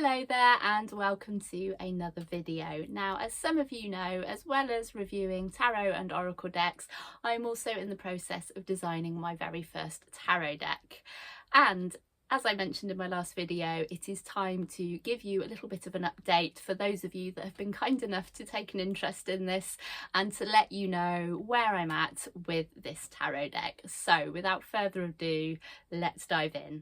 Hello there and welcome to another video. Now, as some of you know, as well as reviewing tarot and oracle decks, I'm also in the process of designing my very first tarot deck. And as I mentioned in my last video, it is time to give you a little bit of an update for those of you that have been kind enough to take an interest in this and to let you know where I'm at with this tarot deck. So without further ado, let's dive in.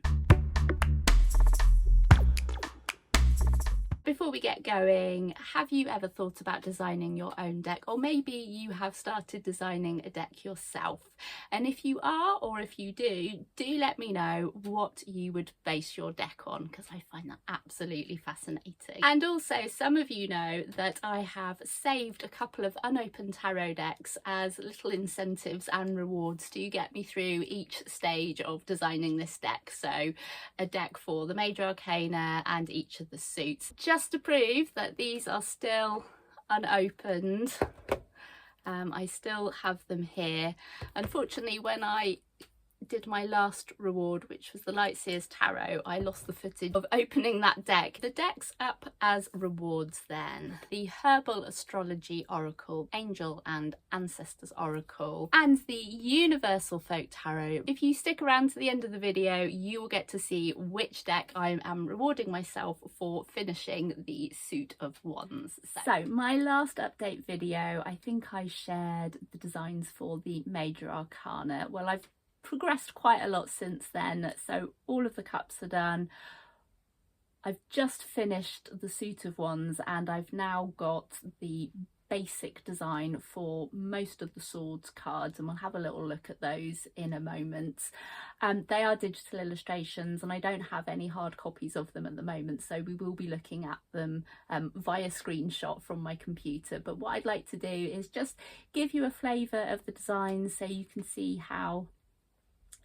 Before we get going, have you ever thought about designing your own deck, or maybe you have started designing a deck yourself? And if you are, or if you do let me know what you would base your deck on, because I find that absolutely fascinating. And also, some of you know that I have saved a couple of unopened tarot decks as little incentives and rewards to get me through each stage of designing this deck. So a deck for the major arcana and each of the suits. Just to prove that these are still unopened, I still have them here. Unfortunately, when I did my last reward, which was the Lightseer's Tarot, I lost the footage of opening that deck. The deck's up as rewards then. The Herbal Astrology Oracle, Angel and Ancestors Oracle, and the Universal Folk Tarot. If you stick around to the end of the video, you will get to see which deck I am rewarding myself for finishing the Suit of Wands. So my last update video, I think I shared the designs for the Major Arcana. Well, I've progressed quite a lot since then, so all of the cups are done. I've just finished the Suit of Wands and I've now got the basic design for most of the swords cards, and we'll have a little look at those in a moment. They are digital illustrations and I don't have any hard copies of them at the moment, so we will be looking at them via screenshot from my computer. But what I'd like to do is just give you a flavour of the designs so you can see how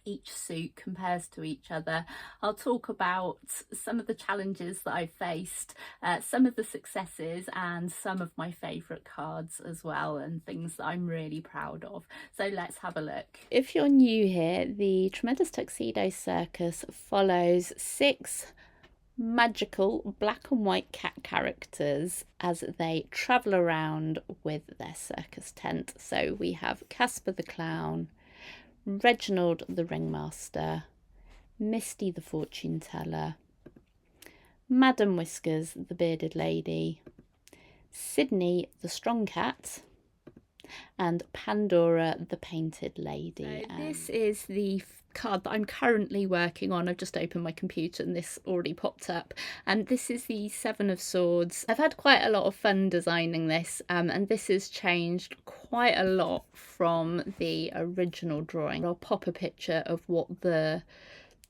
each suit compares to each other. I'll talk about some of the challenges that I've faced, some of the successes, and some of my favourite cards as well, and things that I'm really proud of. So let's have a look. If you're new here, the Tremendous Tuxedo Circus follows 6 magical black and white cat characters as they travel around with their circus tent. So we have Casper the Clown, Reginald the Ringmaster, Misty the Fortune Teller, Madam Whiskers the Bearded Lady, Sydney the Strong Cat, and Pandora the Painted Lady. So this is the card that I'm currently working on. I've just opened my computer and this already popped up, and this is the Seven of Swords. I've had quite a lot of fun designing this, and this has changed quite a lot from the original drawing. I'll pop a picture of what the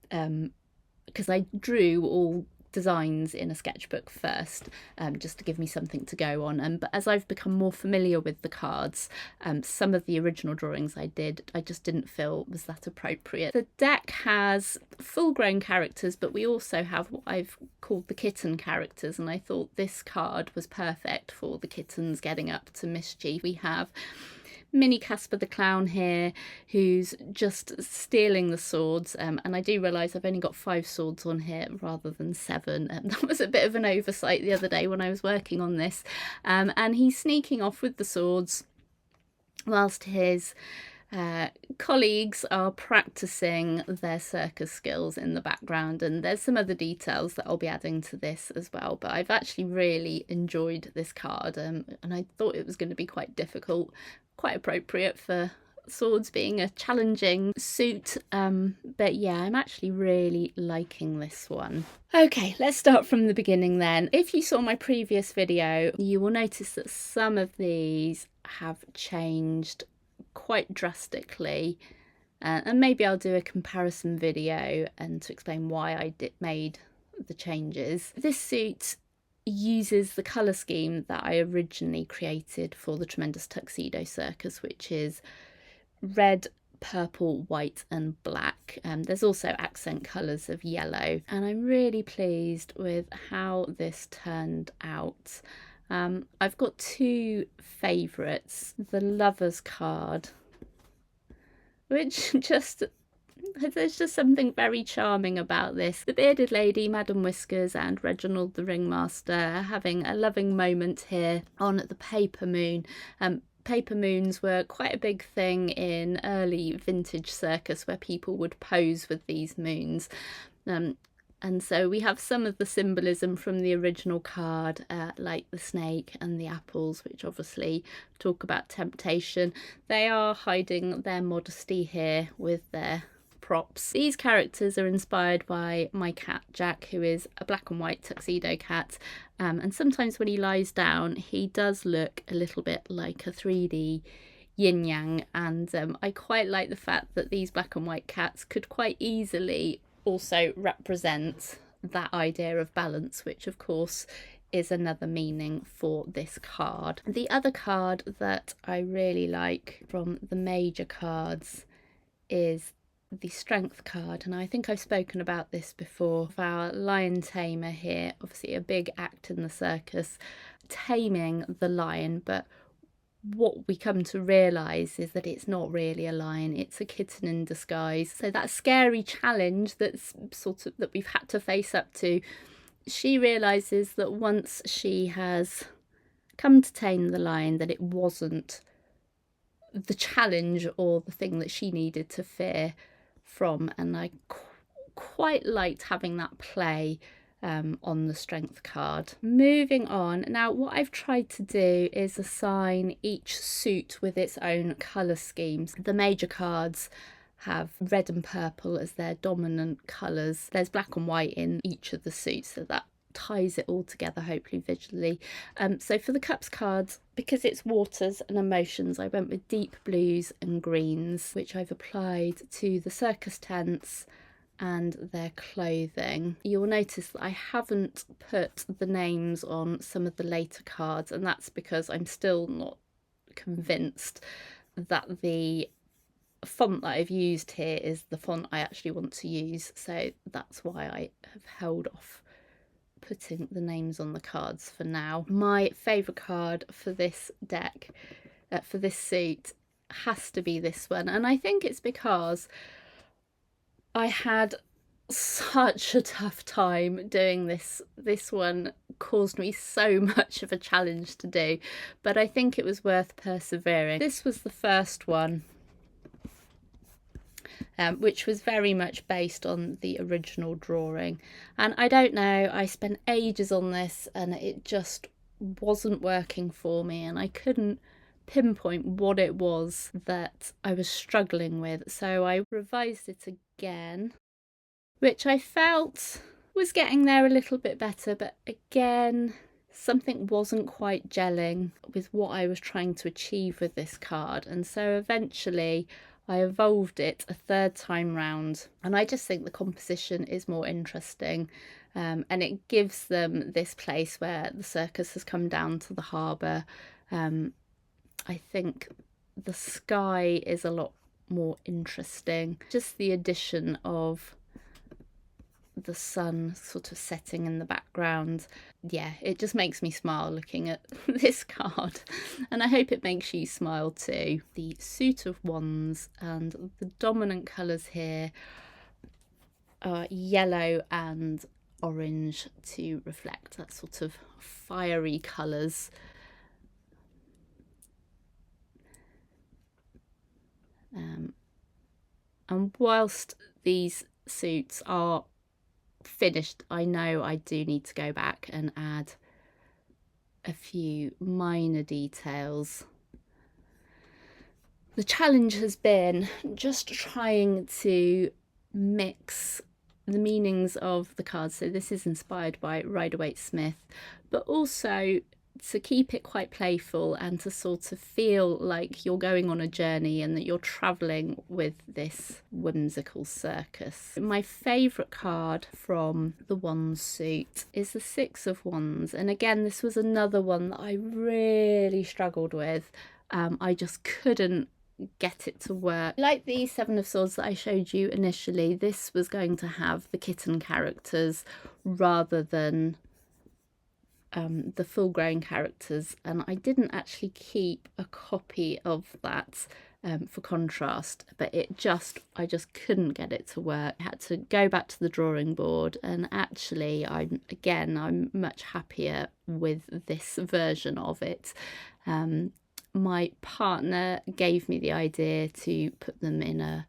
because I drew all designs in a sketchbook first, just to give me something to go on, but as I've become more familiar with the cards, some of the original drawings I did, I just didn't feel was that appropriate. The deck has full-grown characters, but we also have what I've called the kitten characters, and I thought this card was perfect for the kittens getting up to mischief. We have mini Casper the Clown here, who's just stealing the swords, and I do realise I've only got 5 swords on here rather than 7, and that was a bit of an oversight the other day when I was working on this, and he's sneaking off with the swords whilst his colleagues are practicing their circus skills in the background, and there's some other details that I'll be adding to this as well. But I've actually really enjoyed this card, and I thought it was going to be quite difficult, quite appropriate for swords being a challenging suit, but yeah, I'm actually really liking this one. Okay, let's start from the beginning then. If you saw my previous video, you will notice that some of these have changed quite drastically, and maybe I'll do a comparison video and to explain why I made the changes. This suit uses the colour scheme that I originally created for the Tremendous Tuxedo Circus, which is red, purple, white and black. There's also accent colours of yellow, and I'm really pleased with how this turned out. I've got 2 favourites. The Lovers card, which just There's just something very charming about this. The bearded lady, Madam Whiskers, and Reginald the Ringmaster are having a loving moment here on the paper moon. Paper moons were quite a big thing in early vintage circus, where people would pose with these moons. And so we have some of the symbolism from the original card, like the snake and the apples, which obviously talk about temptation. They are hiding their modesty here with their props. These characters are inspired by my cat Jack, who is a black and white tuxedo cat, and sometimes when he lies down he does look a little bit like a 3D yin yang, and I quite like the fact that these black and white cats could quite easily also represent that idea of balance, which of course is another meaning for this card. The other card that I really like from the major cards is the strength card, and I think I've spoken about this before. Our lion tamer here, obviously a big act in the circus, taming the lion, but what we come to realise is that it's not really a lion, it's a kitten in disguise. So that scary challenge that's that we've had to face up to, she realises that once she has come to tame the lion, that it wasn't the challenge or the thing that she needed to fear from, and I quite liked having that play on the strength card. Moving on, now what I've tried to do is assign each suit with its own colour schemes. The major cards have red and purple as their dominant colours. There's black and white in each of the suits, so that ties it all together, hopefully visually. So for the cups cards, because it's waters and emotions, I went with deep blues and greens, which I've applied to the circus tents and their clothing. You'll notice that I haven't put the names on some of the later cards, and that's because I'm still not convinced that the font that I've used here is the font I actually want to use, so that's why I have held off putting the names on the cards for now. My favourite card for this deck, for this suit, has to be this one, and I think it's because I had such a tough time doing this. This one caused me so much of a challenge to do, but I think it was worth persevering. This was the first one, which was very much based on the original drawing. And I don't know, I spent ages on this and it just wasn't working for me, and I couldn't pinpoint what it was that I was struggling with. So I revised it again, which I felt was getting there a little bit better, but again, something wasn't quite gelling with what I was trying to achieve with this card. And so eventually I evolved it a third time round, and I just think the composition is more interesting, and it gives them this place where the circus has come down to the harbour. I think the sky is a lot more interesting. Just the addition of the sun sort of setting in the background, yeah, it just makes me smile looking at this card, and I hope it makes you smile too. The suit of wands, and the dominant colours here are yellow and orange to reflect that sort of fiery colours. And whilst these suits are finished, I know I do need to go back and add a few minor details. The challenge has been just trying to mix the meanings of the cards. So this is inspired by Rider-Waite-Smith, but also to keep it quite playful and to sort of feel like you're going on a journey and that you're travelling with this whimsical circus. My favourite card from the Wands suit is the Six of Wands, and again this was another one that I really struggled with. I just couldn't get it to work. Like the Seven of Swords that I showed you initially, this was going to have the kitten characters rather than the full-grown characters, and I didn't actually keep a copy of that for contrast, but I just couldn't get it to work. I had to go back to the drawing board, and actually I'm much happier with this version of it. My partner gave me the idea to put them in a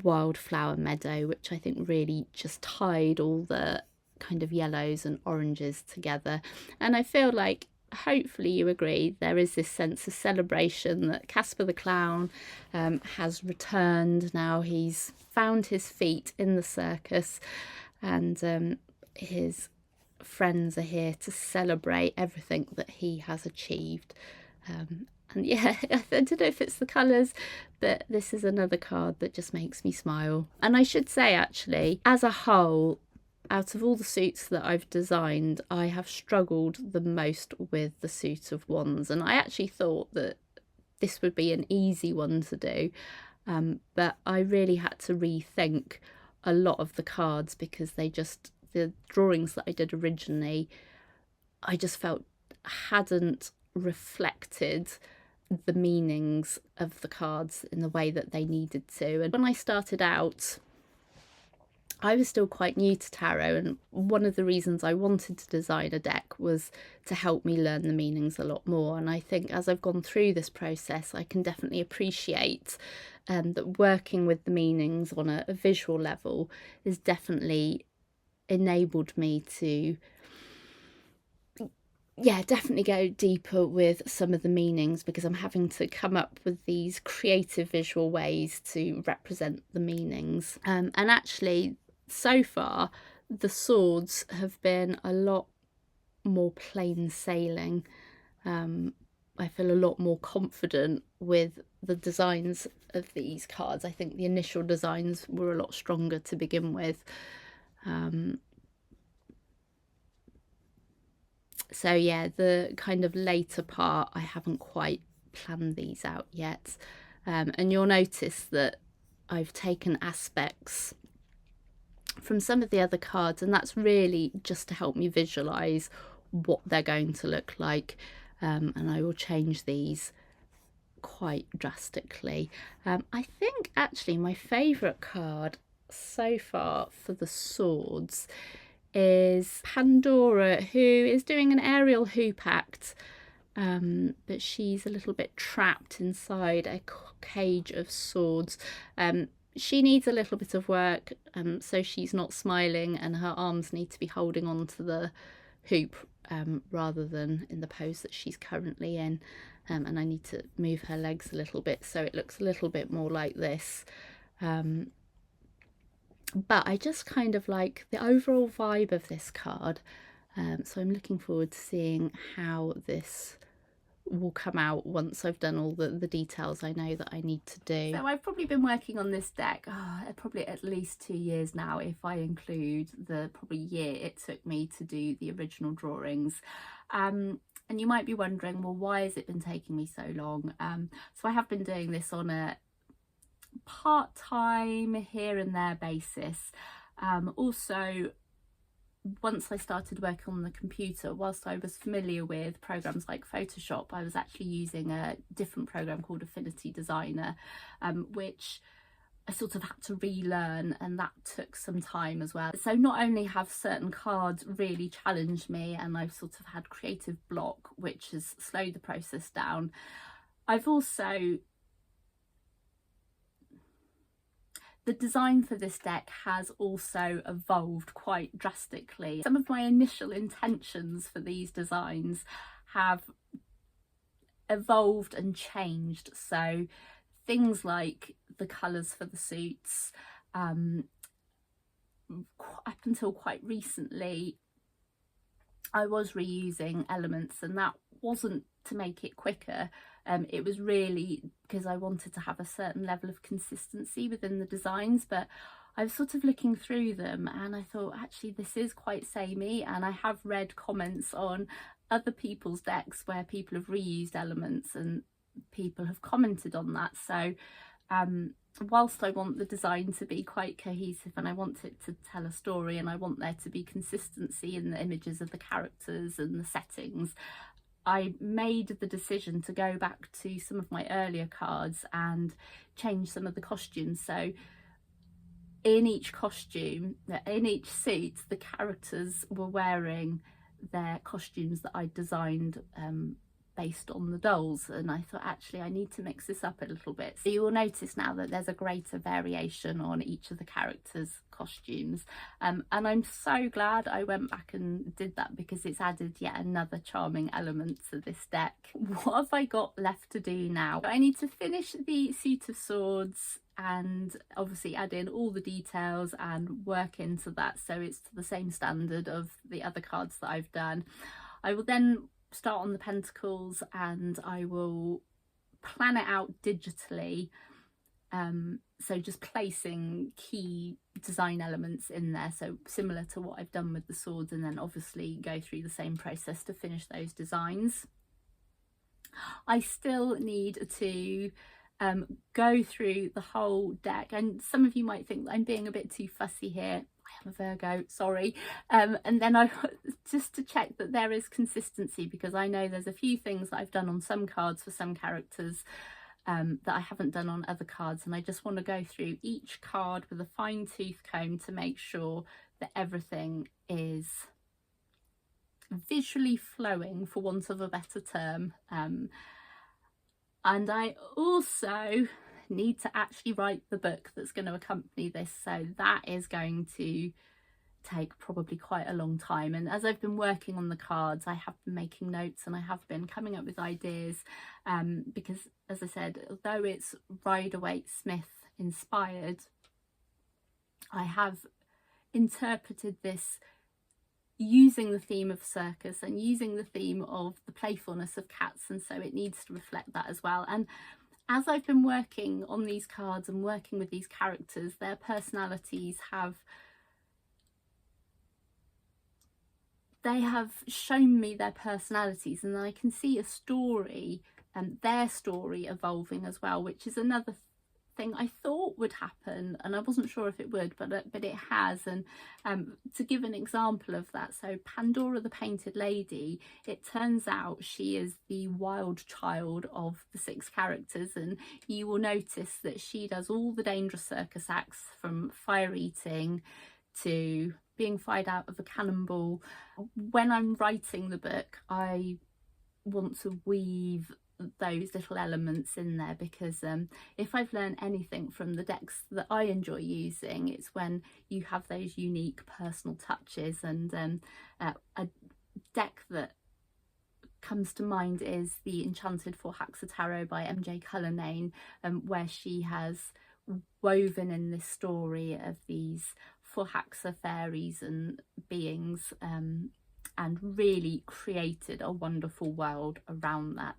wildflower meadow, which I think really just tied all the kind of yellows and oranges together. And I feel like, hopefully you agree, there is this sense of celebration that Casper the Clown has returned. Now he's found his feet in the circus, and his friends are here to celebrate everything that he has achieved. And yeah, I don't know if it's the colours, but this is another card that just makes me smile. And I should say, actually, as a whole, out of all the suits that I've designed, I have struggled the most with the suit of wands. And I actually thought that this would be an easy one to do, but I really had to rethink a lot of the cards, because the drawings that I did originally, I just felt hadn't reflected the meanings of the cards in the way that they needed to. And when I started out, I was still quite new to tarot, and one of the reasons I wanted to design a deck was to help me learn the meanings a lot more. And I think as I've gone through this process, I can definitely appreciate that working with the meanings on a visual level has definitely enabled me to definitely go deeper with some of the meanings, because I'm having to come up with these creative visual ways to represent the meanings. And actually, so far, the swords have been a lot more plain sailing. I feel a lot more confident with the designs of these cards. I think the initial designs were a lot stronger to begin with. So yeah, the kind of later part, I haven't quite planned these out yet. And you'll notice that I've taken aspects from some of the other cards, and that's really just to help me visualize what they're going to look like. And I will change these quite drastically. I think actually my favourite card so far for the swords is Pandora, who is doing an aerial hoop act, but she's a little bit trapped inside a cage of swords. She needs a little bit of work, so she's not smiling, and her arms need to be holding on to the hoop rather than in the pose that she's currently in. And I need to move her legs a little bit so it looks a little bit more like this. But I just kind of like the overall vibe of this card. So I'm looking forward to seeing how this will come out once I've done all the details I know that I need to do. So I've probably been working on this deck probably at least 2 years now, if I include the probably year it took me to do the original drawings. And you might be wondering, well, why has it been taking me so long? So I have been doing this on a part-time here and there basis. Also, once I started working on the computer, whilst I was familiar with programs like Photoshop, I was actually using a different program called Affinity Designer, which I sort of had to relearn, and that took some time as well. So not only have certain cards really challenged me, and I've sort of had creative block, which has slowed the process down, I've also... the design for this deck has also evolved quite drastically. Some of my initial intentions for these designs have evolved and changed. So things like the colours for the suits, up until quite recently, I was reusing elements, and that wasn't to make it quicker. It was really because I wanted to have a certain level of consistency within the designs, but I was sort of looking through them and I thought, actually, this is quite samey. And I have read comments on other people's decks where people have reused elements and people have commented on that. So whilst I want the design to be quite cohesive and I want it to tell a story and I want there to be consistency in the images of the characters and the settings, I made the decision to go back to some of my earlier cards and change some of the costumes. So in each costume, in each suit, the characters were wearing their costumes that I designed based on the dolls, and I thought actually I need to mix this up a little bit. So you will notice now that there's a greater variation on each of the characters' costumes, and I'm so glad I went back and did that, because it's added yet another charming element to this deck. What have I got left to do now? I need to finish the suit of swords and obviously add in all the details and work into that so it's to the same standard of the other cards that I've done. I will then start on the pentacles and I will plan it out digitally, so just placing key design elements in there, so similar to what I've done with the swords, and then obviously go through the same process to finish those designs. I still need to go through the whole deck, and some of you might think that I'm being a bit too fussy here. I am a Virgo, sorry. And then I just to check that there is consistency, because I know there's a few things that I've done on some cards for some characters that I haven't done on other cards, and I just want to go through each card with a fine-tooth comb to make sure that everything is visually flowing, for want of a better term. And I also need to actually write the book that's going to accompany this, so that is going to take probably quite a long time. And as I've been working on the cards, I have been making notes and I have been coming up with ideas, because as I said, although it's Rider-Waite-Smith inspired, I have interpreted this using the theme of circus and using the theme of the playfulness of cats, and so it needs to reflect that as well. And as I've been working on these cards and working with these characters, their personalities have shown me their personalities, and I can see a story and their story evolving as well, which is another thing I thought would happen and I wasn't sure if it would, but it has. And to give an example of that, so Pandora the Painted Lady, it turns out she is the wild child of the 6 characters, and you will notice that she does all the dangerous circus acts, from fire eating to being fired out of a cannonball. When I'm writing the book, I want to weave those little elements in there, because if I've learned anything from the decks that I enjoy using, it's when you have those unique personal touches. And a deck that comes to mind is the Enchanted Forhaxa Tarot by MJ Cullinane, where she has woven in this story of these Forhaxa fairies and beings, and really created a wonderful world around that,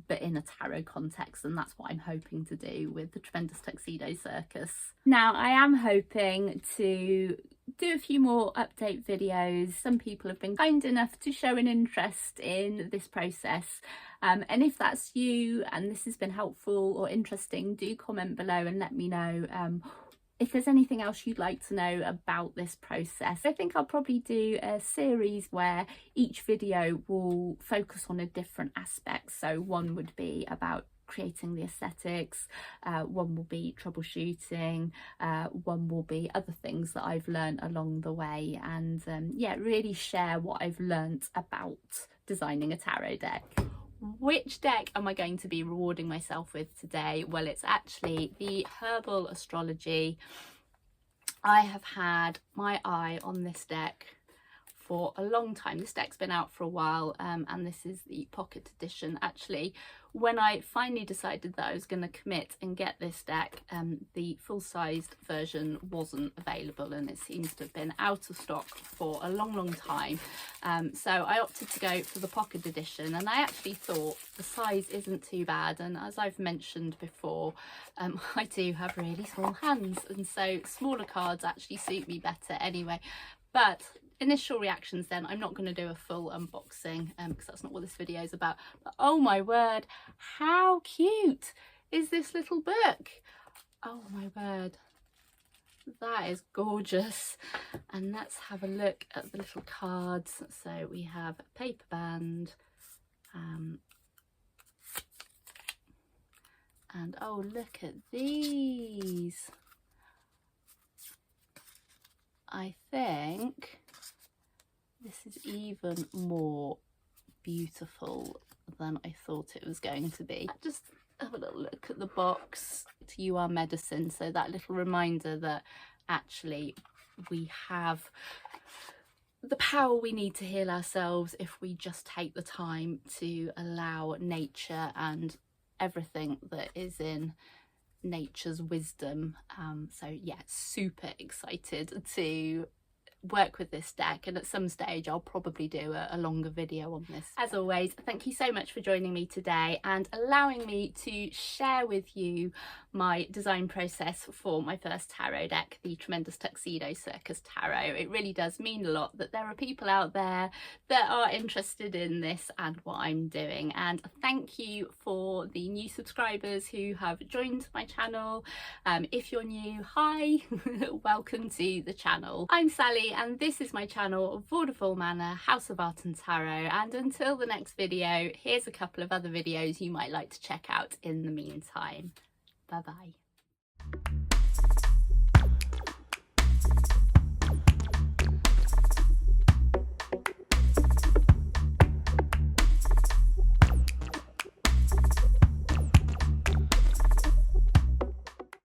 but in a tarot context, and that's what I'm hoping to do with the Tremendous Tuxedo Circus. Now, I am hoping to do a few more update videos. Some people have been kind enough to show an interest in this process, and if that's you and this has been helpful or interesting, do comment below and let me know if there's anything else you'd like to know about this process. I think I'll probably do a series where each video will focus on a different aspect. So one would be about creating the aesthetics, one will be troubleshooting, one will be other things that I've learned along the way, and yeah, really share what I've learnt about designing a tarot deck. Which deck am I going to be rewarding myself with today? Well, it's actually the Herbal Astrology. I have had my eye on this deck for a long time. This deck's been out for a while, and this is the pocket edition. Actually, when I finally decided that I was going to commit and get this deck, the full-sized version wasn't available, and it seems to have been out of stock for a long time. So I opted to go for the pocket edition, and I actually thought the size isn't too bad, and as I've mentioned before, I do have really small hands, and so smaller cards actually suit me better anyway. But initial reactions then, I'm not going to do a full unboxing because that's not what this video is about, but oh my word, how cute is this little book? Oh my word, that is gorgeous. And let's have a look at the little cards. So we have a paper band, And oh, look at these. I think this is even more beautiful than I thought it was going to be. Just have a little look at the box. You are medicine, so that little reminder that actually we have the power we need to heal ourselves if we just take the time to allow nature and everything that is in nature's wisdom. So yeah, super excited to work with this deck, and at some stage I'll probably do a longer video on this. As always, thank you so much for joining me today and allowing me to share with you my design process for my first tarot deck, the Tremendous Tuxedo Circus Tarot. It really does mean a lot that there are people out there that are interested in this and what I'm doing, and thank you for the new subscribers who have joined my channel. If you're new, hi, welcome to the channel. I'm Sally and this is my channel, Vaudeville Manor, House of Art and Tarot, and until the next video, here's a couple of other videos you might like to check out in the meantime. Bye bye.